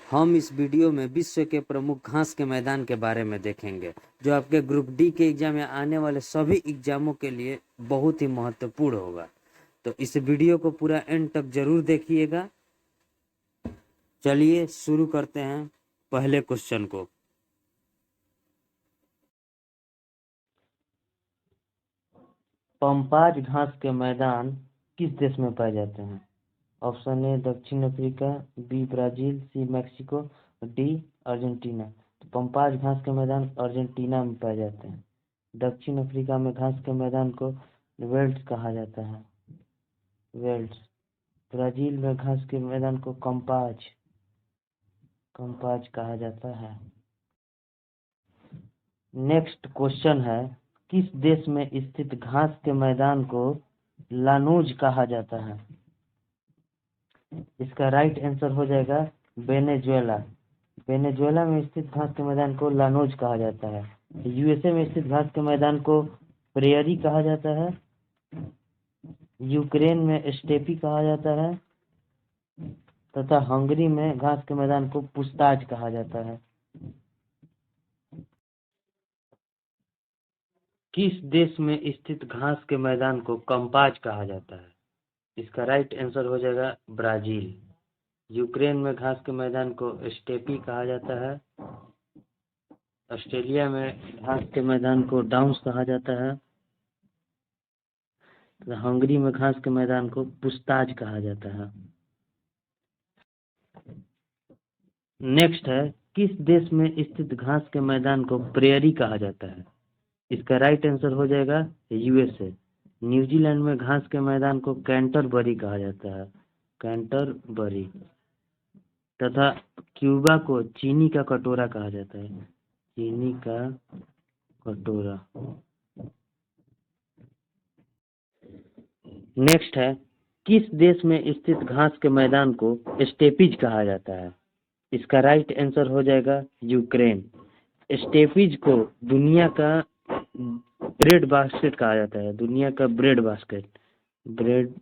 हम इस वीडियो में विश्व के प्रमुख घास के मैदान के बारे में देखेंगे, जो आपके ग्रुप डी के एग्जाम या आने वाले सभी एग्जामों के लिए बहुत ही महत्वपूर्ण होगा। तो इस वीडियो को पूरा एंड तक जरूर देखिएगा। चलिए शुरू करते हैं पहले क्वेश्चन को। पंपाज घास के मैदान किस देश में पाए जाते हैं? ऑप्शन ए दक्षिण अफ्रीका, बी ब्राजील, सी मैक्सिको, डी अर्जेंटीना। तो पंपाज घास के मैदान अर्जेंटीना में पाए जाते हैं। दक्षिण अफ्रीका में घास के मैदान को वेल्ड्स कहा जाता है, वेल्ड्स। ब्राजील में घास के मैदान को कंपाज कहा जाता है। नेक्स्ट क्वेश्चन है, किस देश में स्थित घास के मैदान को लानूज कहा जाता है? इसका राइट आंसर हो जाएगा वेनेजुएला। वेनेजुएला में स्थित घास के मैदान को लानोज कहा जाता है। यूएसए में स्थित घास के मैदान को प्रेयरी कहा जाता है। यूक्रेन में स्टेपी कहा जाता है तथा हंगरी में घास के मैदान को पुस्ताज कहा जाता है। किस देश में स्थित घास के मैदान को कंपाज कहा जाता है? इसका राइट आंसर हो जाएगा ब्राजील। यूक्रेन में घास के मैदान को स्टेपी कहा जाता है। ऑस्ट्रेलिया में घास के मैदान को डाउन्स कहा जाता है। हंगरी में घास के मैदान को पुस्ताज कहा जाता है। नेक्स्ट है, किस देश में स्थित घास के मैदान को प्रेयरी कहा जाता है? इसका राइट आंसर हो जाएगा यूएसए। न्यूजीलैंड में घास के मैदान को कैंटरबरी कहा जाता है, कैंटरबरी। तथा क्यूबा को चीनी का कटोरा कहा जाता है, चीनी का कटोरा। नेक्स्ट है, किस देश में स्थित घास के मैदान को स्टेपीज कहा जाता है? इसका राइट आंसर हो जाएगा यूक्रेन। स्टेपीज को दुनिया का ब्रेड बास्केट कहा जाता है, दुनिया का ब्रेड बास्केट, ब्रेड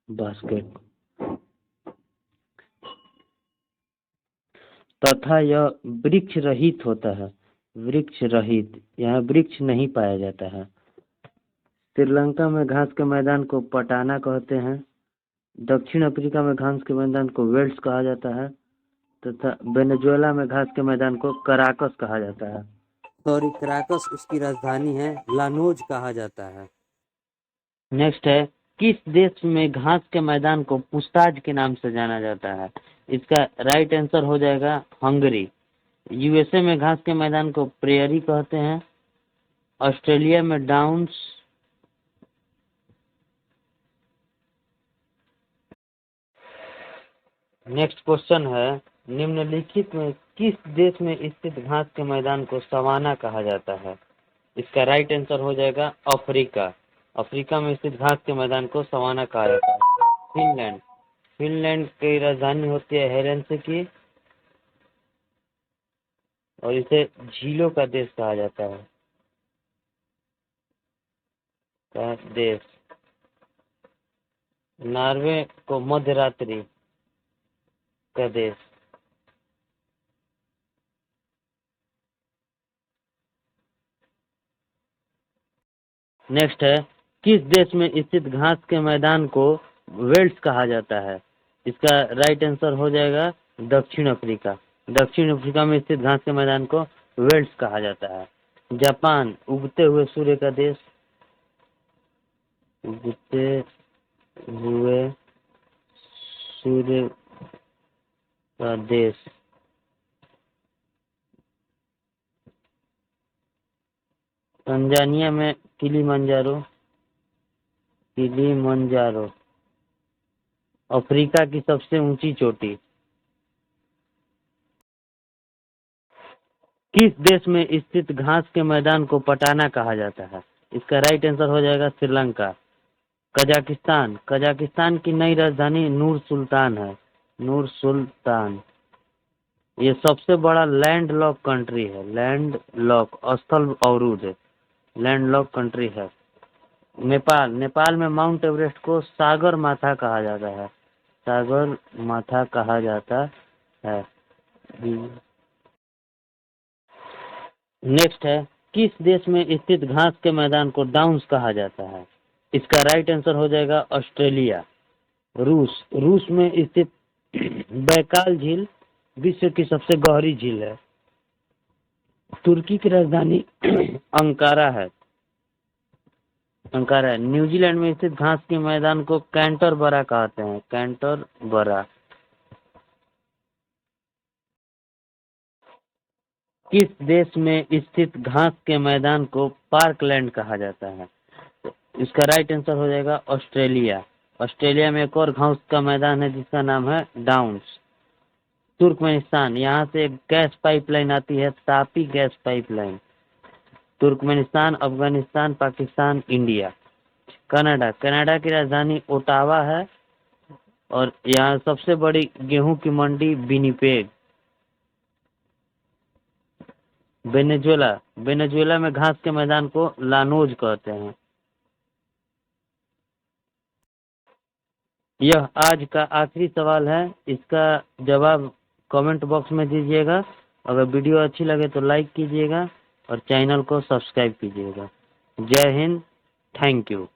बास्केट। तथा यह वृक्ष रहित होता है, वृक्ष रहित, यहाँ वृक्ष नहीं पाया जाता है। श्रीलंका में घास के मैदान को पटाना कहते हैं। दक्षिण अफ्रीका में घास के मैदान को वेल्ड्स कहा जाता है तथा वेनेजुएला में घास के मैदान को कराकस कहा जाता है। सॉरी, कराकस उसकी राजधानी है, लानोज कहा जाता है। नेक्स्ट है, किस देश में घास के मैदान को पुस्ताज के नाम से जाना जाता है? इसका राइट आंसर हो जाएगा हंगरी। यूएसए में घास के मैदान को प्रेयरी कहते हैं। ऑस्ट्रेलिया में डाउन्स। नेक्स्ट क्वेश्चन है, निम्नलिखित में किस देश में स्थित घास के मैदान को सवाना कहा जाता है? इसका राइट आंसर हो जाएगा अफ्रीका। अफ्रीका में स्थित घास के मैदान को सवाना कहा जाता है। फिनलैंड, फिनलैंड की राजधानी होती है हेलसिंकी और इसे झीलों का देश कहा जाता है, का देश। नॉर्वे को मध्यरात्रि का देश। नेक्स्ट है, किस देश में स्थित घास के मैदान को वेल्ड्स कहा जाता है? इसका राइट आंसर हो जाएगा दक्षिण अफ्रीका। दक्षिण अफ्रीका में स्थित घास के मैदान को वेल्ड्स कहा जाता है। जापान, उगते हुए सूर्य का देश, उगते हुए सूर्य का देश। तंजानिया में किलिमंजारो, किलिमंजारो अफ्रीका की सबसे ऊंची चोटी। किस देश में स्थित घास के मैदान को पटाना कहा जाता है? इसका राइट आंसर हो जाएगा श्रीलंका। कजाकिस्तान, कजाकिस्तान की नई राजधानी नूर सुल्तान है, नूर सुल्तान। ये सबसे बड़ा लैंड लॉक कंट्री है, लैंड लॉक, स्थल अवरुद्ध है, लैंड लॉक कंट्री है। नेपाल, नेपाल में माउंट एवरेस्ट को सागर माथा कहा जाता है, सागर माथा कहा जाता है। नेक्स्ट है, किस देश में स्थित घास के मैदान को डाउन्स कहा जाता है? इसका राइट आंसर हो जाएगा ऑस्ट्रेलिया। रूस में स्थित बैकाल झील विश्व की सबसे गहरी झील है। तुर्की की राजधानी अंकारा है। न्यूजीलैंड में स्थित घास के मैदान को कैंटरबरा कहते हैं। कैंटरबरा। किस देश में स्थित घास के मैदान को पार्कलैंड कहा जाता है? इसका राइट आंसर हो जाएगा ऑस्ट्रेलिया। ऑस्ट्रेलिया में एक और घास का मैदान है जिसका नाम है डाउन्स। तुर्कमेनिस्तान, यहाँ से गैस पाइपलाइन आती है, Tapi gas pipeline. Turkmenistan, Afghanistan, Pakistan, India. Canada की राजधानी ओटावा है और यहाँ सबसे बड़ी गेहूं की मंडी विनिपेग। वेनेजुएला में घास के मैदान को लानोज कहते हैं। यह आज का आखिरी सवाल है, इसका जवाब कमेंट बॉक्स में दीजिएगा। अगर वीडियो अच्छी लगे तो लाइक कीजिएगा और चैनल को सब्सक्राइब कीजिएगा। जय हिंद, थैंक यू।